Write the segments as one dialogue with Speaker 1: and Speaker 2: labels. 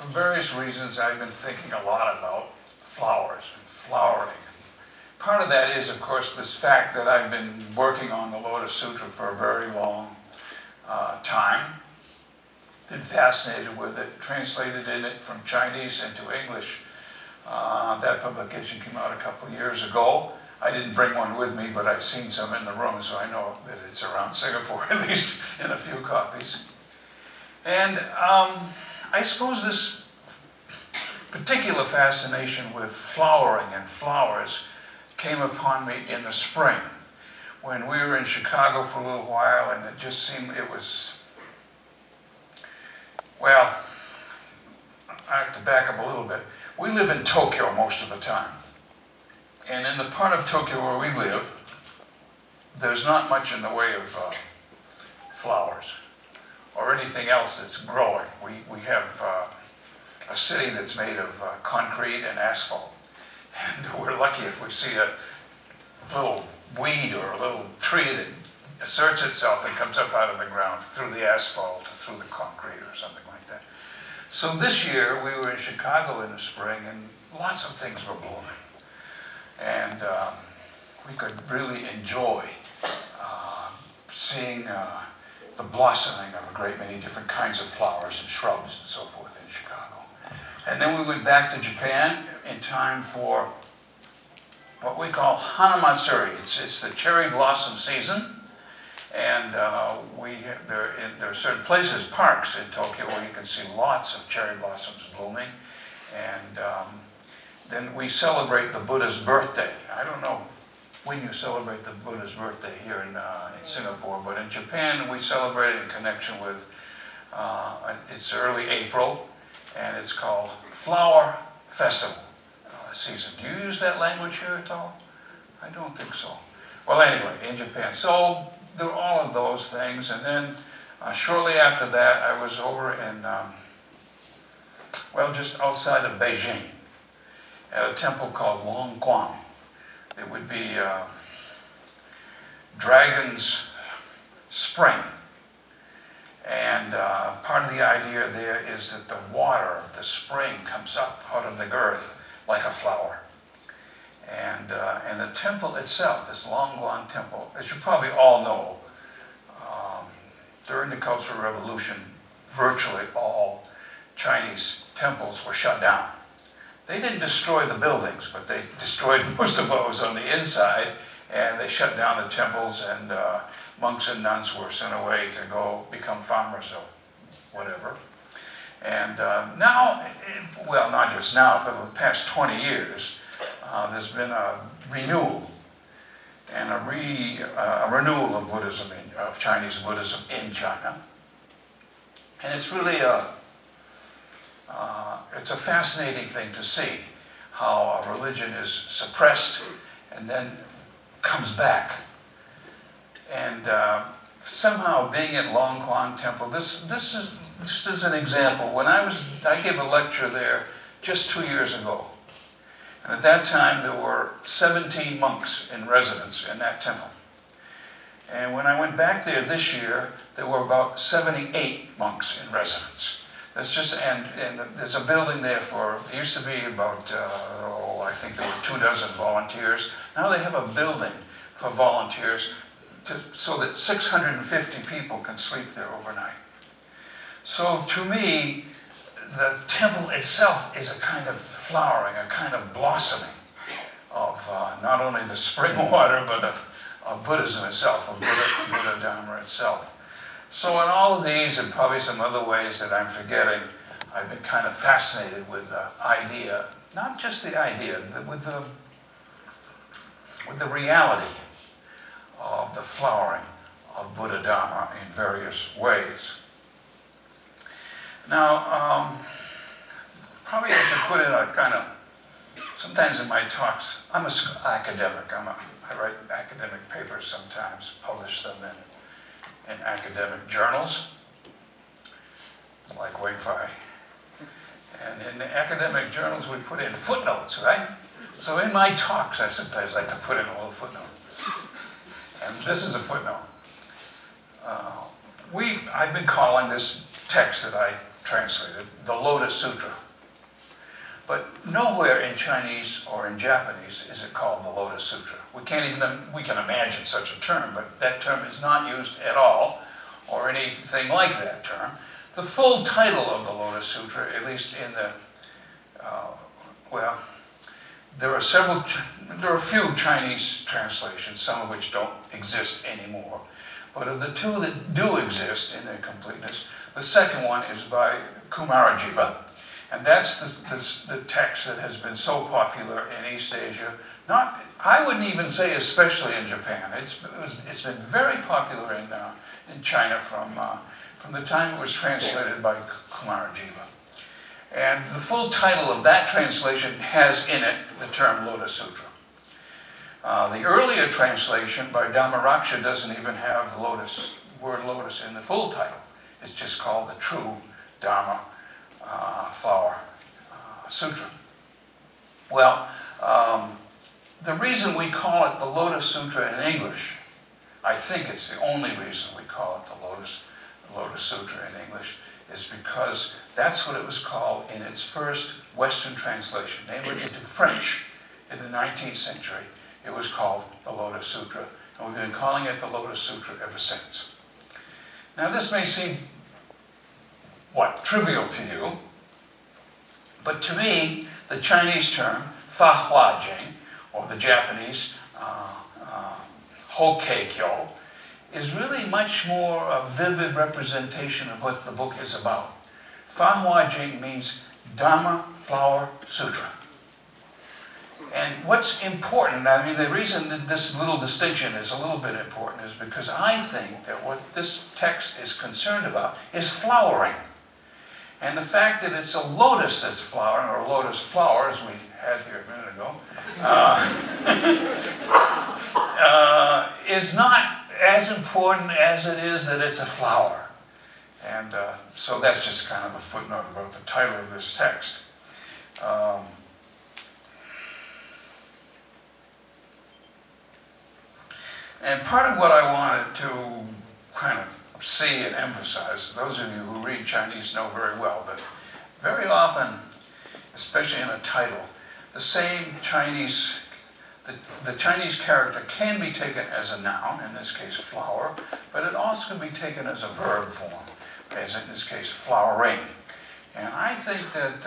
Speaker 1: for various reasons, I've been thinking a lot about flowers and flowering. Part of that is, of course, this fact that I've been working on the Lotus Sutra for a very long time. Been fascinated with it, translated in it from Chinese into English. That publication came out a couple of years ago. I didn't bring one with me, but I've seen some in the room, so I know that it's around Singapore, at least in a few copies. And I suppose this particular fascination with flowering and flowers came upon me in the spring when we were in Chicago for a little while, and it just seemed it was, well, I have to back up a little bit. We live in Tokyo most of the time. And in the part of Tokyo where we live, there's not much in the way of flowers or anything else that's growing. We have a city that's made of concrete and asphalt. And we're lucky if we see a little weed or a little tree that asserts itself and comes up out of the ground through the asphalt or through the concrete or something like that. So this year we were in Chicago in the spring and lots of things were blooming. And we could really enjoy seeing the blossoming of a great many different kinds of flowers and shrubs and so forth in Chicago. And then we went back to Japan in time for what we call Hanamatsuri. It's the cherry blossom season. And there are certain places, parks in Tokyo, where you can see lots of cherry blossoms blooming. And then we celebrate the Buddha's birthday. I don't know when you celebrate the Buddha's birthday here in Singapore, but in Japan we celebrate it in connection with, it's early April, and it's called Flower Festival season. Do you use that language here at all? I don't think so. Well, anyway, in Japan. So there were all of those things, and then shortly after that I was over in, well, just outside of Beijing, at a temple called Longquan. It would be Dragon's Spring. And part of the idea there is that the water of the spring comes up out of the earth like a flower. And the temple itself, this Longquan temple, as you probably all know, during the Cultural Revolution, virtually all Chinese temples were shut down. They didn't destroy the buildings, but they destroyed most of what was on the inside, and they shut down the temples, and monks and nuns were sent away to go become farmers or whatever. And now, well, not just now, for the past 20 years, there's been a renewal and a renewal of Buddhism, of Chinese Buddhism in China. And it's really it's a fascinating thing to see how a religion is suppressed and then comes back. And somehow being at Longquan Temple, this is just as an example. When I gave a lecture there just 2 years ago. And at that time there were 17 monks in residence in that temple. And when I went back there this year, there were about 78 monks in residence. That's just, and there's a building there for, it used to be about, I think there were 24 volunteers. Now they have a building for volunteers so that 650 people can sleep there overnight. So to me, the temple itself is a kind of flowering, a kind of blossoming of not only the spring water, but of Buddhism itself, of Buddha Dharma itself. So in all of these, and probably some other ways that I'm forgetting, I've been kind of fascinated with the idea, not just the idea, with the reality of the flowering of Buddha Dharma in various ways. Now, probably I should put in a kind of, sometimes in my talks, I'm an academic. I write academic papers sometimes, publish them in academic journals, like Wing-Fi. And in the academic journals, we put in footnotes, right? So in my talks, I sometimes like to put in a little footnote. And this is a footnote. I've been calling this text that I translated, the Lotus Sutra. But nowhere in Chinese or in Japanese is it called the Lotus Sutra. We can imagine such a term, but that term is not used at all, or anything like that term. The full title of the Lotus Sutra, at least in the, well, there are a few Chinese translations, some of which don't exist anymore. But of the two that do exist in their completeness, the second one is by Kumarajiva, and that's the text that has been so popular in East Asia. I wouldn't even say especially in Japan. It's been very popular in China from the time it was translated by Kumarajiva. And the full title of that translation has in it the term Lotus Sutra. The earlier translation by Dhammaraksha doesn't even have the word lotus in the full title. It's just called the True Dharma Flower Sutra. Well, the reason we call it the Lotus Sutra in English, I think it's the only reason we call it the Lotus Sutra in English, is because that's what it was called in its first Western translation, namely into French in the 19th century. It was called the Lotus Sutra, and we've been calling it the Lotus Sutra ever since. Now this may seem, trivial to you, but to me, the Chinese term, Fa Hua Jing, or the Japanese, Hokkei-kyo, is really much more a vivid representation of what the book is about. Fa Hua Jing means Dharma Flower Sutra. And what's important, the reason that this little distinction is a little bit important is because I think that what this text is concerned about is flowering. And the fact that it's a lotus that's flowering, or lotus flower, as we had here a minute ago, is not as important as it is that it's a flower. And so that's just kind of a footnote about the title of this text. And part of what I wanted to kind of see and emphasize, those of you who read Chinese know very well that very often, especially in a title, the same Chinese, the Chinese character can be taken as a noun, in this case flower, but it also can be taken as a verb form, as in this case flowering. And I think that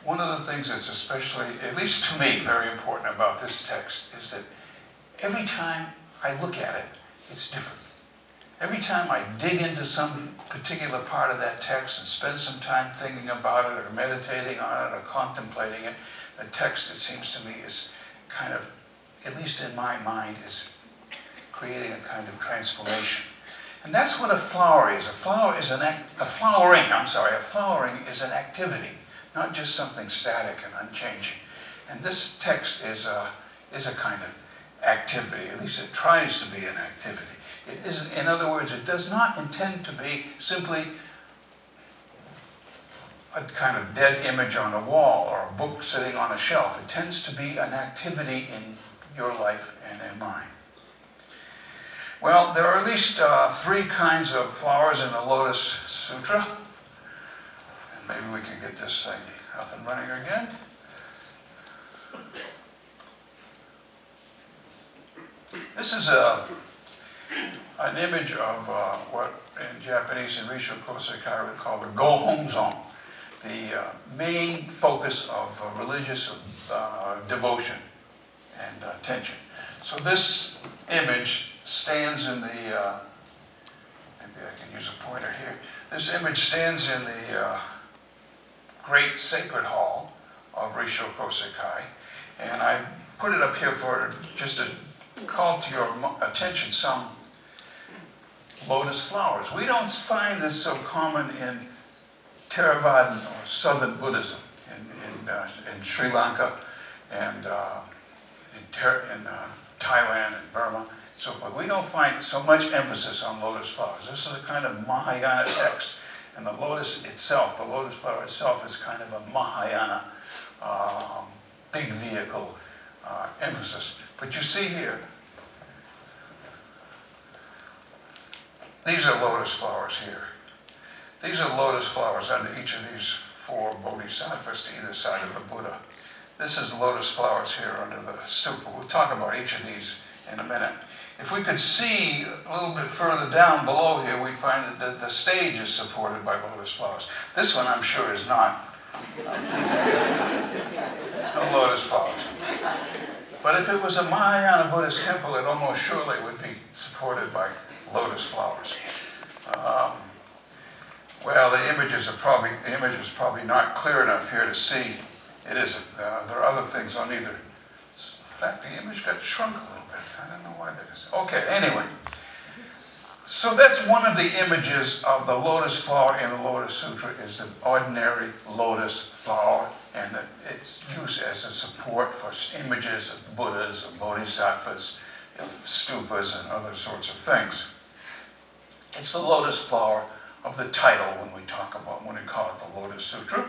Speaker 1: one of the things that's especially, at least to me, very important about this text is that every time I look at it, it's different. Every time I dig into some particular part of that text and spend some time thinking about it or meditating on it or contemplating it, the text, it seems to me, is kind of, at least in my mind, is creating a kind of transformation. And that's what a flower is. A flowering is an activity, not just something static and unchanging. And this text is a kind of activity, at least it tries to be an activity. It isn't, in other words, it does not intend to be simply a kind of dead image on a wall or a book sitting on a shelf. It tends to be an activity in your life and in mine. Well, there are at least three kinds of flowers in the Lotus Sutra. And maybe we can get this thing up and running again. This is an image of what in Japanese in Risho Kosekai we call the Go-Hong-zon, the main focus of religious devotion and attention. So this image stands in the, maybe I can use a pointer here. This image stands in the great sacred hall of Risho Kosekai, and I put it up here for just to call to your attention some lotus flowers. We don't find this so common in Theravadan or Southern Buddhism in Sri Lanka and in Thailand and Burma and so forth. We don't find so much emphasis on lotus flowers. This is a kind of Mahayana text, and the lotus itself, the lotus flower itself, is kind of a Mahayana big vehicle emphasis. But you see here, these are lotus flowers here. These are lotus flowers under each of these 4 bodhisattvas to either side of the Buddha. This is lotus flowers here under the stupa. We'll talk about each of these in a minute. If we could see a little bit further down below here, we'd find that the stage is supported by lotus flowers. This one, I'm sure, is not. No lotus flowers. But if it was a Mahayana Buddhist temple, it almost surely would be supported by lotus flowers. Well, the image is probably not clear enough here to see. It isn't. There are other things on either. In fact, the image got shrunk a little bit. I don't know why that is. Okay, anyway. So that's one of the images of the lotus flower in the Lotus Sutra, is an ordinary lotus flower, and it's used as a support for images of Buddhas, of bodhisattvas, of stupas, and other sorts of things. It's the lotus flower of the title when we call it the Lotus Sutra.